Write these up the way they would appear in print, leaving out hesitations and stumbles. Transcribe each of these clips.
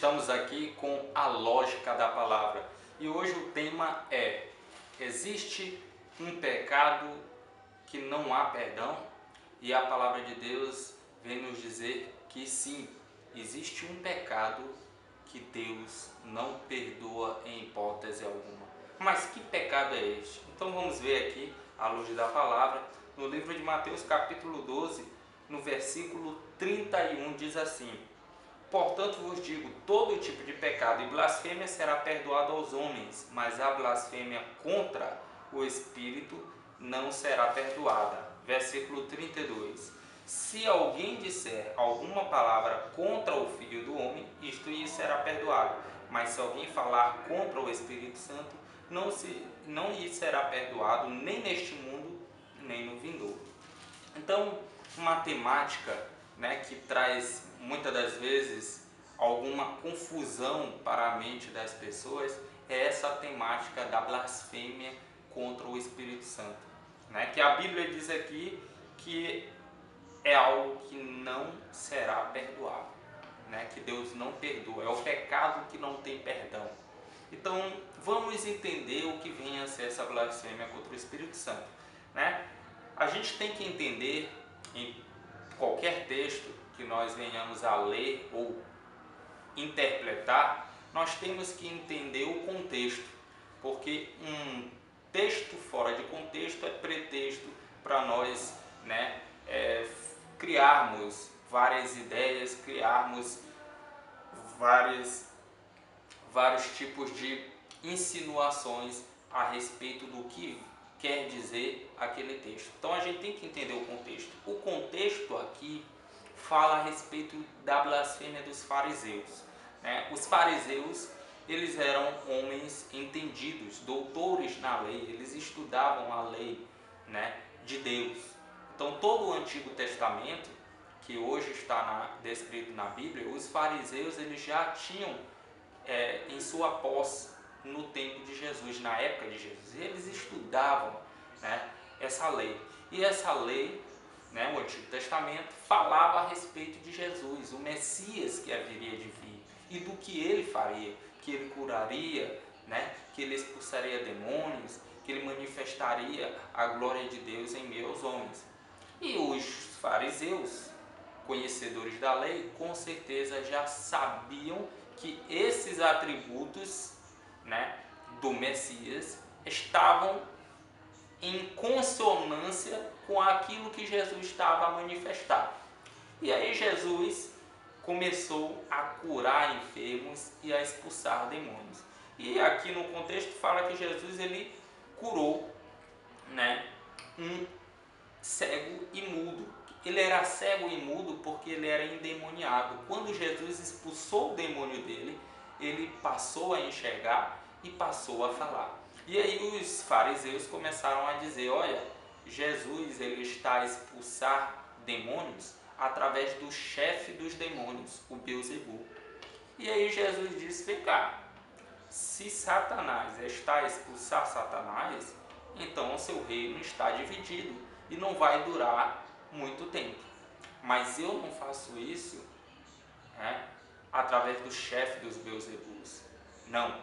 Estamos aqui com a lógica da palavra e hoje o tema é: existe um pecado que não há perdão? E a palavra de Deus vem nos dizer que sim, existe um pecado que Deus não perdoa em hipótese alguma. Mas que pecado é este? Então vamos ver aqui, à luz da palavra, no livro de Mateus capítulo 12, no versículo 31, diz assim: portanto vos digo, todo tipo de pecado e blasfêmia será perdoado aos homens, mas a blasfêmia contra o Espírito não será perdoada. Versículo 32. Se alguém disser alguma palavra contra o Filho do Homem, isto lhe será perdoado. Mas se alguém falar contra o Espírito Santo, não lhe será perdoado, nem neste mundo, nem no vindouro. Então, uma temática, que traz muitas das vezes alguma confusão para a mente das pessoas é essa temática da blasfêmia contra o Espírito Santo, que a Bíblia diz aqui que é algo que não será perdoado, que Deus não perdoa, é o pecado que não tem perdão. Então, vamos entender o que vem a ser essa blasfêmia contra o Espírito Santo, A gente tem que entender, em qualquer texto que nós venhamos a ler ou interpretar, nós temos que entender o contexto, porque um texto fora de contexto é pretexto para nós criarmos várias ideias, criarmos vários tipos de insinuações a respeito do que quer dizer aquele texto. Então a gente tem que entender o contexto. O contexto aqui fala a respeito da blasfêmia dos fariseus. Os fariseus, eles eram homens entendidos, doutores na lei, eles estudavam a lei de Deus. Então todo o Antigo Testamento, que hoje está descrito na Bíblia, os fariseus eles já tinham em sua posse no tempo de Jesus, na época de Jesus. Eles estudavam essa lei. E essa lei, o Antigo Testamento, falava a respeito de Jesus, o Messias que haveria de vir, e do que ele faria, que ele curaria, que ele expulsaria demônios, que ele manifestaria a glória de Deus em meio aos homens. E os fariseus, conhecedores da lei, com certeza já sabiam que esses atributos do Messias estavam em consonância com aquilo que Jesus estava a manifestar. E aí Jesus começou a curar enfermos e a expulsar demônios. E aqui no contexto fala que Jesus ele curou um cego e mudo. Ele era cego e mudo porque ele era endemoniado. Quando Jesus expulsou o demônio dele, ele passou a enxergar e passou a falar. E aí os fariseus começaram a dizer: olha, Jesus ele está a expulsar demônios através do chefe dos demônios, o Beelzebul. E aí Jesus disse: vem cá, se Satanás está a expulsar Satanás, então o seu reino está dividido e não vai durar muito tempo. Mas eu não faço isso através do chefe dos Beelzebuls. Não,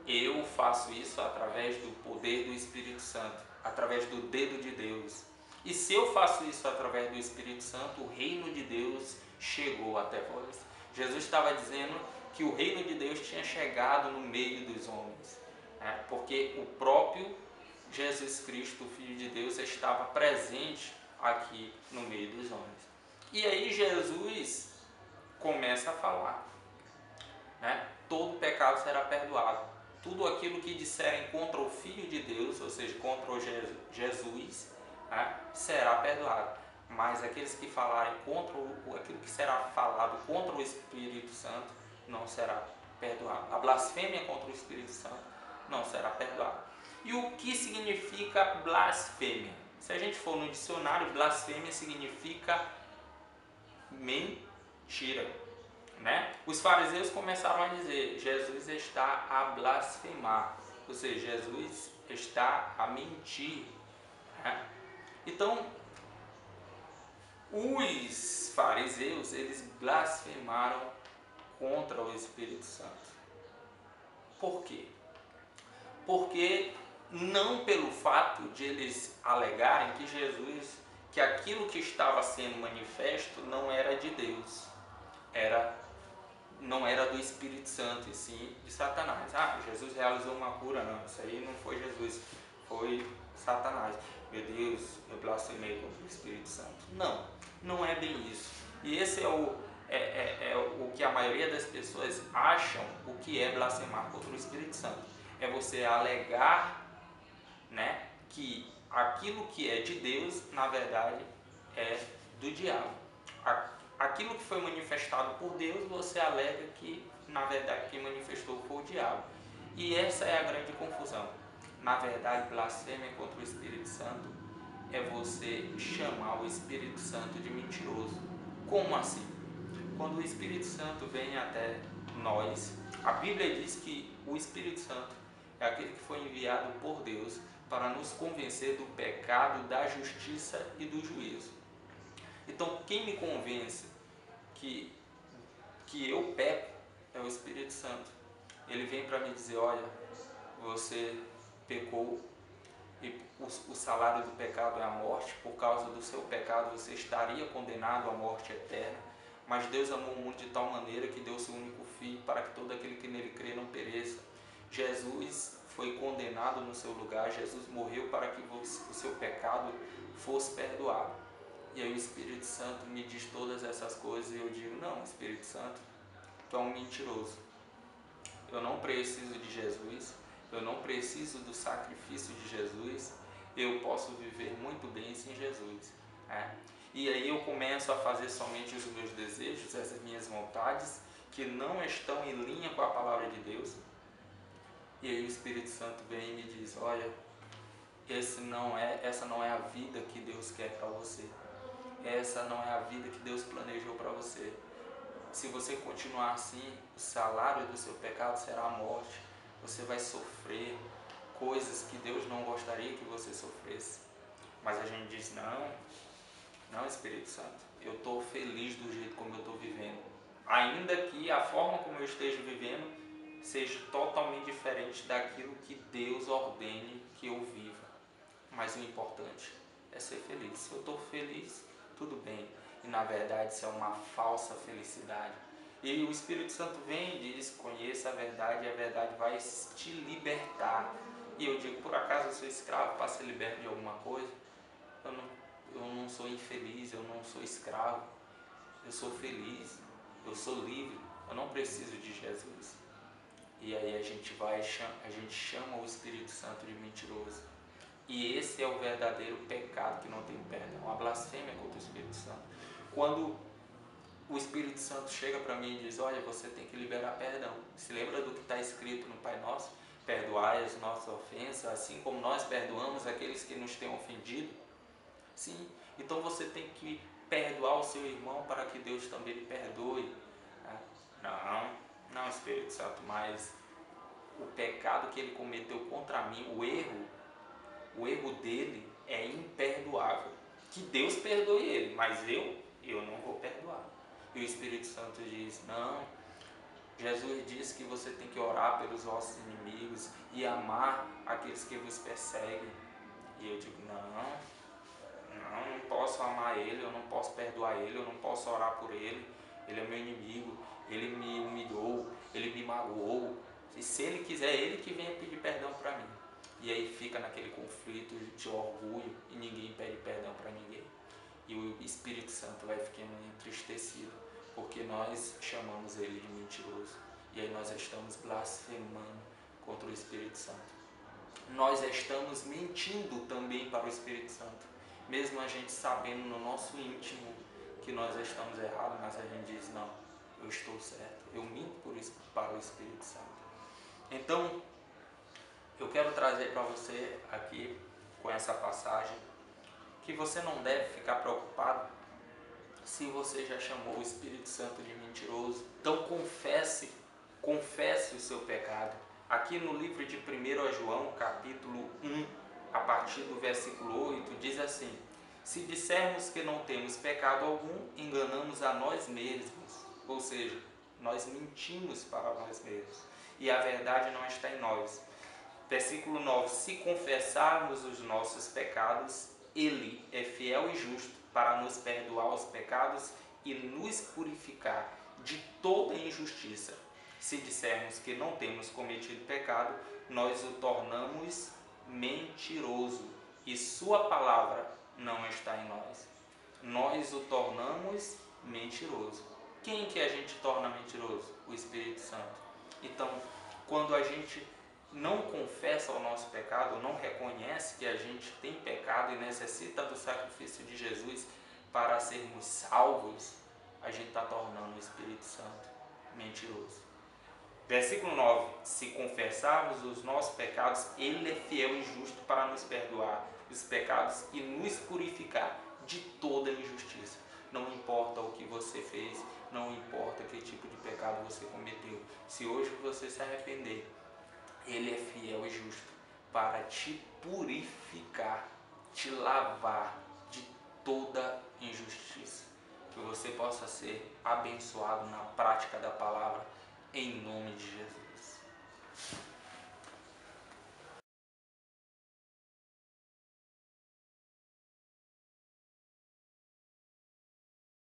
eu faço isso através do poder do Espírito Santo, através do dedo de Deus. E se eu faço isso através do Espírito Santo, o reino de Deus chegou até vós. Jesus estava dizendo que o reino de Deus tinha chegado no meio dos homens, porque o próprio Jesus Cristo, o Filho de Deus, estava presente aqui no meio dos homens. E aí Jesus começa a falar, todo pecado será perdoado. Tudo aquilo que disserem contra o Filho de Deus, ou seja, contra o Jesus, será perdoado. Mas aqueles que falarem contra aquilo que será falado contra o Espírito Santo não será perdoado. A blasfêmia contra o Espírito Santo não será perdoada. E o que significa blasfêmia? Se a gente for no dicionário, blasfêmia significa mentira. Os fariseus começaram a dizer: Jesus está a blasfemar, ou seja, Jesus está a mentir. Então, os fariseus eles blasfemaram contra o Espírito Santo. Por quê? Porque não pelo fato de eles alegarem que aquilo que estava sendo manifesto não era de Deus, não era do Espírito Santo, e sim de Satanás. Jesus realizou uma cura, não, isso aí não foi Jesus, foi Satanás. Meu Deus, eu blasfemei contra o Espírito Santo. Não, não é bem isso. E esse é o que a maioria das pessoas acham o que é blasfemar contra o Espírito Santo. É você alegar, né, que aquilo que é de Deus, na verdade, é do diabo. Aquilo que foi manifestado por Deus, você alega que, na verdade, quem manifestou foi o diabo. E essa é a grande confusão. Na verdade, blasfêmia contra o Espírito Santo é você chamar o Espírito Santo de mentiroso. Como assim? Quando o Espírito Santo vem até nós, a Bíblia diz que o Espírito Santo é aquele que foi enviado por Deus para nos convencer do pecado, da justiça e do juízo. Então, quem me convence que eu peco é o Espírito Santo. Ele vem para me dizer, olha, você pecou e o salário do pecado é a morte. Por causa do seu pecado você estaria condenado à morte eterna. Mas Deus amou o mundo de tal maneira que deu seu único filho para que todo aquele que nele crê não pereça. Jesus foi condenado no seu lugar. Jesus morreu para que o seu pecado fosse perdoado. E aí o Espírito Santo me diz todas essas coisas e eu digo, não, Espírito Santo, tu é um mentiroso. Eu não preciso de Jesus, eu não preciso do sacrifício de Jesus, eu posso viver muito bem sem Jesus. E aí eu começo a fazer somente os meus desejos, as minhas vontades, que não estão em linha com a palavra de Deus. E aí o Espírito Santo vem e me diz, olha, essa não é a vida que Deus quer para você. Essa não é a vida que Deus planejou para você. Se você continuar assim, o salário do seu pecado será a morte. Você vai sofrer coisas que Deus não gostaria que você sofresse. Mas a gente diz, não, Espírito Santo, eu estou feliz do jeito como eu estou vivendo. Ainda que a forma como eu esteja vivendo seja totalmente diferente daquilo que Deus ordene que eu viva. Mas o importante é ser feliz. Se eu estou feliz, tudo bem. E na verdade isso é uma falsa felicidade. E o Espírito Santo vem e diz, conheça a verdade e a verdade vai te libertar. E eu digo, por acaso eu sou escravo para ser liberto de alguma coisa? Eu não sou infeliz, eu não sou escravo. Eu sou feliz, eu sou livre, eu não preciso de Jesus. E aí a gente chama o Espírito Santo de mentiroso. E esse é o verdadeiro pecado que não tem perdão, a blasfêmia contra o Espírito Santo. Quando o Espírito Santo chega para mim e diz, olha, você tem que liberar perdão. Se lembra do que está escrito no Pai Nosso? Perdoai as nossas ofensas, assim como nós perdoamos aqueles que nos têm ofendido. Sim, então você tem que perdoar o seu irmão para que Deus também lhe perdoe. Não, Espírito Santo, mas o pecado que ele cometeu contra mim, o erro dele é imperdoável. Que Deus perdoe ele, mas eu não vou perdoar. E o Espírito Santo diz, não, Jesus disse que você tem que orar pelos vossos inimigos e amar aqueles que vos perseguem. E eu digo, não posso amar ele, eu não posso perdoar ele, eu não posso orar por ele. Ele é meu inimigo, ele me humilhou, ele me magoou. E se ele quiser, ele que venha pedir perdão para mim. E aí fica naquele conflito de orgulho e ninguém pede perdão para ninguém. E o Espírito Santo vai ficando entristecido, porque nós chamamos ele de mentiroso. E aí nós estamos blasfemando contra o Espírito Santo. Nós estamos mentindo também para o Espírito Santo. Mesmo a gente sabendo no nosso íntimo que nós estamos errados, mas a gente diz, não, eu estou certo. Eu minto para o Espírito Santo. Então, eu quero trazer para você aqui, com essa passagem, que você não deve ficar preocupado se você já chamou o Espírito Santo de mentiroso. Então confesse o seu pecado. Aqui no livro de 1 João, capítulo 1, a partir do versículo 8, diz assim, se dissermos que não temos pecado algum, enganamos a nós mesmos. Ou seja, nós mentimos para nós mesmos e a verdade não está em nós. Versículo 9: se confessarmos os nossos pecados, Ele é fiel e justo para nos perdoar os pecados e nos purificar de toda injustiça. Se dissermos que não temos cometido pecado, nós o tornamos mentiroso e sua palavra não está em nós. Nós o tornamos mentiroso. Quem que a gente torna mentiroso? O Espírito Santo. Então, quando a gente não confessa o nosso pecado, não reconhece que a gente tem pecado e necessita do sacrifício de Jesus para sermos salvos, a gente está tornando o Espírito Santo mentiroso. Versículo 9: se confessarmos os nossos pecados, Ele é fiel e justo para nos perdoar os pecados e nos purificar de toda injustiça. Não importa o que você fez, não importa que tipo de pecado você cometeu. Se hoje você se arrepender, Ele é fiel e justo para te purificar, te lavar de toda injustiça. Que você possa ser abençoado na prática da palavra, em nome de Jesus.